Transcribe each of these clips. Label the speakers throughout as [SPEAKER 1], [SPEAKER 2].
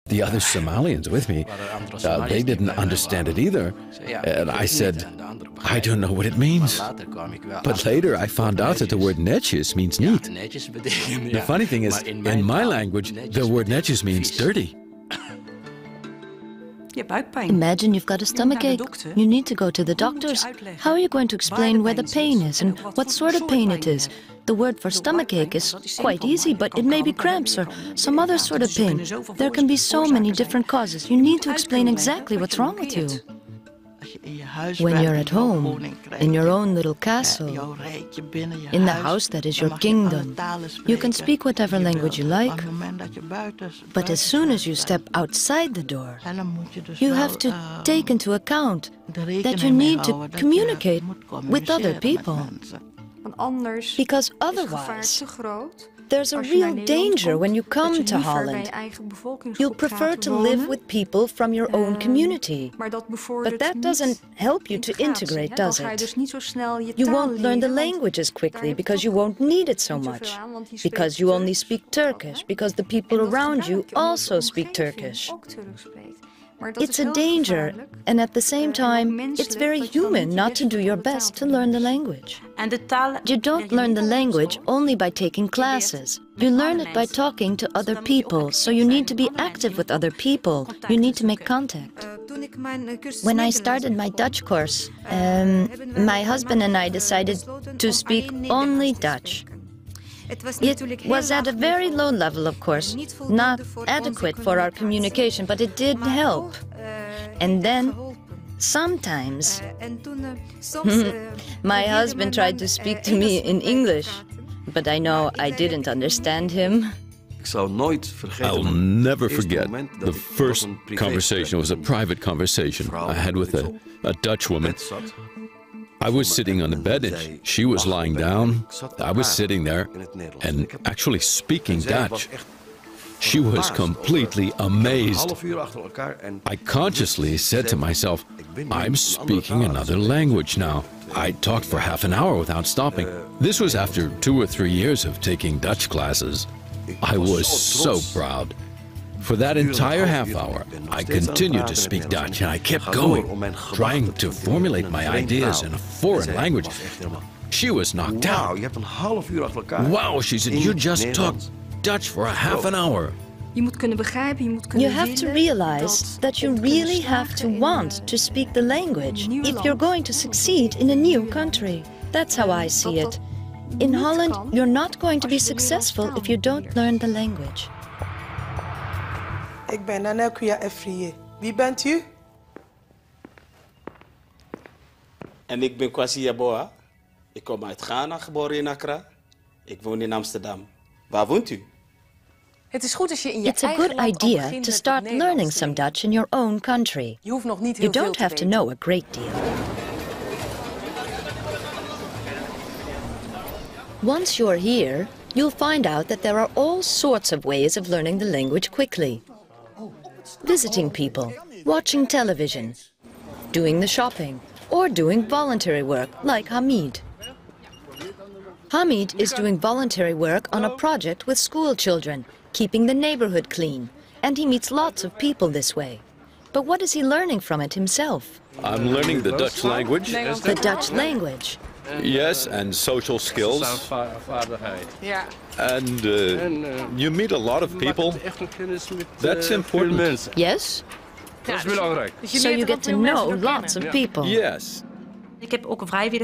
[SPEAKER 1] The other Somalians with me, they didn't understand it either. And I said, I don't know what it means. But later I found out that the word netjes means neat. The funny thing is, in my language, the word netjes means dirty.
[SPEAKER 2] Imagine you've got a stomachache. You need to go to the doctors. How are you going to explain where the pain is and what sort of pain it is? The word for stomachache is quite easy, but it may be cramps or some other sort of pain. There can be so many different causes. You need to explain exactly what's wrong with you. When you're at home, in your own little castle, in the house that is your kingdom, you can speak whatever language you like. But as soon as you step outside the door, you have to take into account that you need to communicate with other people. Because otherwise, there's a real danger when you come to Holland. You'll prefer to live with people from your own community. But that doesn't help you to integrate, does it? You won't learn the languages quickly because you won't need it so much. Because you only speak Turkish, because the people around you also speak Turkish. It's a danger, and at the same time, it's very human not to do your best to learn the language. You don't learn the language only by taking classes. You learn it by talking to other people, so you need to be active with other people. You need to make contact. When I started my Dutch course, my husband and I decided to speak only Dutch. It was at a very low level, of course, not adequate for our communication, but it did help. And then, sometimes, my husband tried to speak to me in English, but I know I didn't understand him.
[SPEAKER 1] I'll never forget the first conversation. It was a private conversation I had with a Dutch woman. I was sitting on the bed and she was lying down. I was sitting there and actually speaking Dutch. She was completely amazed. I consciously said to myself, I'm speaking another language now. I talked for half an hour without stopping. This was after 2 or 3 years of taking Dutch classes. I was so proud. For that entire half hour, I continued to speak Dutch and I kept going, trying to formulate my ideas in a foreign language. She was knocked out. Wow, she said, you just talked Dutch for a half an hour.
[SPEAKER 2] You have to realize that you really have to want to speak the language if you're going to succeed in a new country. That's how I see it. In Holland, you're not going to be successful if you don't learn the language.
[SPEAKER 3] Ik ben Nanekuya Efriye. Wie bent u?
[SPEAKER 4] En ik ben Kwasi Yaboa. Ik kom uit Ghana, geboren in Accra. Ik woon in Amsterdam. Waar woont u?
[SPEAKER 2] It's a good idea to start learning some Dutch in your own country. You don't have to know a great deal. Once you're here, you'll find out that there are all sorts of ways of learning the language quickly. Visiting people, watching television, doing the shopping, or doing voluntary work like Hamid. Hamid is doing voluntary work on a project with school children, keeping the neighborhood clean, and he meets lots of people this way. But what is he learning from it himself?
[SPEAKER 1] I'm learning the Dutch language.
[SPEAKER 2] The Dutch language.
[SPEAKER 1] Yes, and social skills. And you meet a lot of people. That's important.
[SPEAKER 2] Yes? So you get to know lots of people.
[SPEAKER 1] Yes.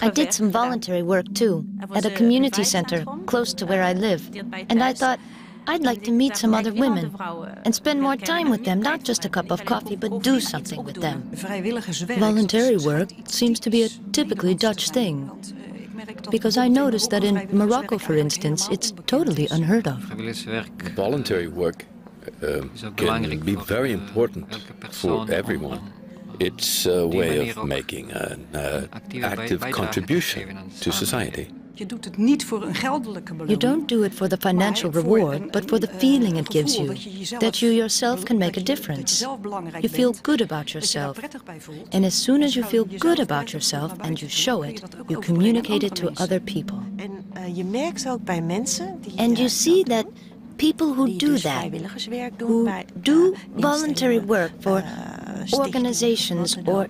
[SPEAKER 2] I did some voluntary work too, at a community center close to where I live. And I thought, I'd like to meet some other women and spend more time with them, not just a cup of coffee, but do something with them. Voluntary work seems to be a typically Dutch thing, because I noticed that in Morocco, for instance, it's totally unheard of.
[SPEAKER 1] Voluntary work can be very important for everyone. It's a way of making an active contribution to society. You don't do it for the financial reward, but for the feeling it gives you, that you yourself can make a difference. You feel good about yourself, and as soon as you feel good about yourself and you show it, you communicate it to other people. And you see that
[SPEAKER 2] people who do that, who do voluntary work for organizations or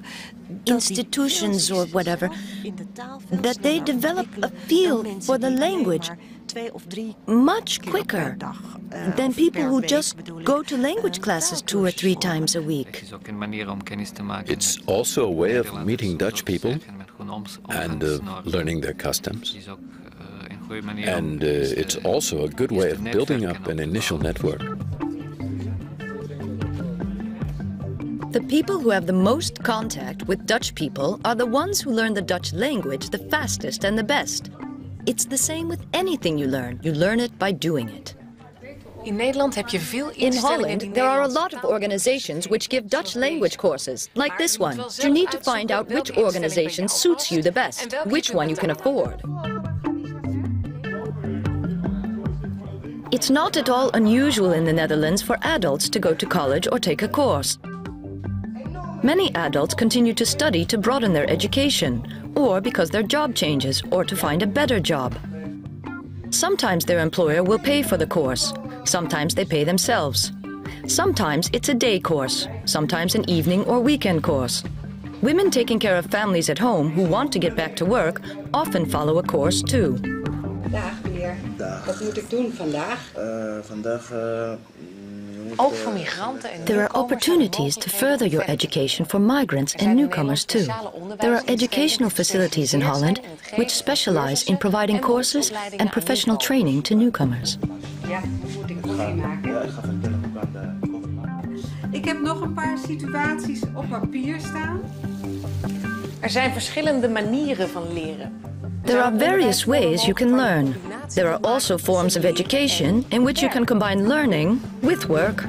[SPEAKER 2] institutions or whatever, that they develop a feel for the language much quicker than people who just go to language classes 2 or 3 times a week.
[SPEAKER 1] It's also a way of meeting Dutch people and learning their customs. And it's also a good way of building up an initial network.
[SPEAKER 2] The people who have the most contact with Dutch people are the ones who learn the Dutch language the fastest and the best. It's the same with anything you learn. You learn it by doing it.
[SPEAKER 5] In Nederland heb je veel
[SPEAKER 2] In Holland, there are a lot of organizations which give Dutch language courses, like this one. You need to find out which organization suits you the best, which one you can afford. It's not at all unusual in the Netherlands for adults to go to college or take a course. Many adults continue to study to broaden their education, or because their job changes, or to find a better job. Sometimes their employer will pay for the course. Sometimes they pay themselves. Sometimes it's a day course, sometimes an evening or weekend course. Women taking care of families at home who want to get back to work often follow a course too.
[SPEAKER 6] Dag meneer. Wat moet ik doen vandaag?
[SPEAKER 5] Ook voor migranten en
[SPEAKER 2] There are opportunities to further your education for migrants and newcomers too. There are educational facilities in Holland which specialize in providing courses and professional training to newcomers.
[SPEAKER 6] Ja, moet ik koffie maken? Ja, ik ga vertellen hoe ik aan de koffie maken. Ik heb nog een paar situaties op papier staan.
[SPEAKER 5] Er zijn verschillende manieren van leren.
[SPEAKER 2] There are various ways you can learn. There are also forms of education in which you can combine learning with work.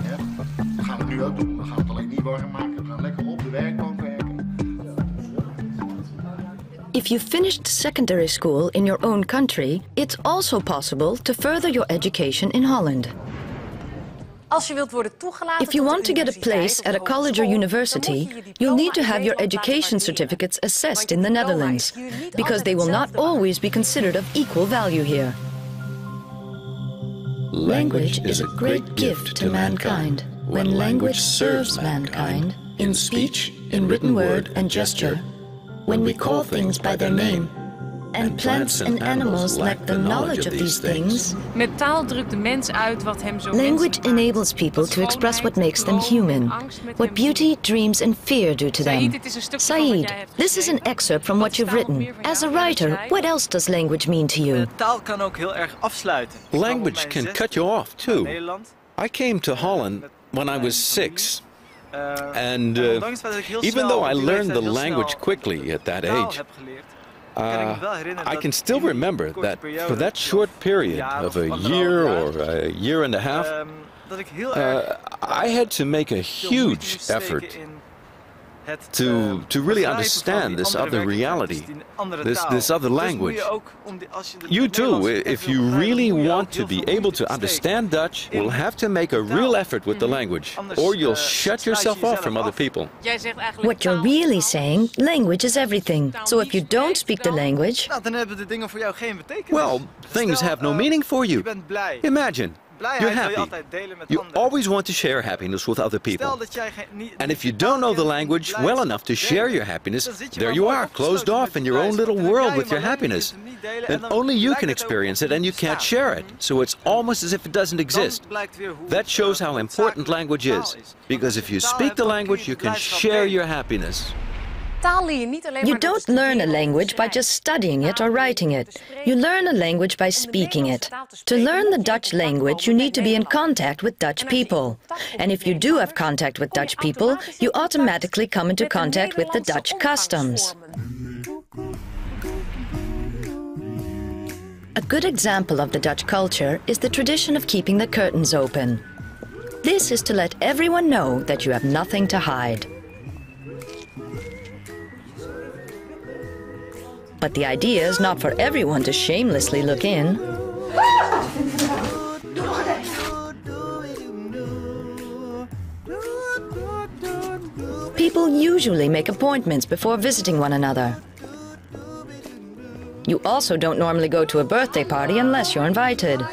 [SPEAKER 7] Ja, dat gaan we nu ook doen. We gaan het alleen niet warm maken. We gaan lekker op de werkbank werken.
[SPEAKER 2] If you finished secondary school in your own country, it's also possible to further your education in Holland.
[SPEAKER 5] Als je wilt worden toegelaten
[SPEAKER 2] If you want to get a place at a college or university, you'll need to have your education certificates assessed in the Netherlands, because they will not always be considered of equal value here. Language is a great gift to mankind. When language serves mankind, in speech, in written word and gesture, when we call things by their name, and plants and animals lack the knowledge of these things.
[SPEAKER 8] Met taal drukt de mens uit wat hem zo
[SPEAKER 2] Language enables people to express what makes them human, what beauty, dreams and fear do to them. Saeed, this is an excerpt from what you've written. As a writer, what else does language mean to you?
[SPEAKER 9] Taal kan ook heel erg afsluiten.
[SPEAKER 1] Language can cut you off too. I came to Holland when I was 6. And even though I learned the language quickly at that age, I can still remember that for that short period of a year or a year and a half, I had to make a huge effort to really understand this other reality, this other language. You too, if you really want to be able to understand Dutch, will have to make a real effort with the language, or you'll shut yourself off from other people.
[SPEAKER 2] What you're really saying, language is everything. So if you don't speak the language,
[SPEAKER 1] well, things have no meaning for you. Imagine. You're happy. You always want to share happiness with other people. And if you don't know the language well enough to share your happiness, there you are, closed off in your own little world with your happiness. And only you can experience it and you can't share it. So it's almost as if it doesn't exist. That shows how important language is. Because if you speak the language, you can share your happiness.
[SPEAKER 2] You don't learn a language by just studying it or writing it. You learn a language by speaking it. To learn the Dutch language, you need to be in contact with Dutch people. And if you do have contact with Dutch people, you automatically come into contact with the Dutch customs. A good example of the Dutch culture is the tradition of keeping the curtains open. This is to let everyone know that you have nothing to hide. But the idea is not for everyone to shamelessly look in. People usually make appointments before visiting one another. You also don't normally go to a birthday party unless you're invited.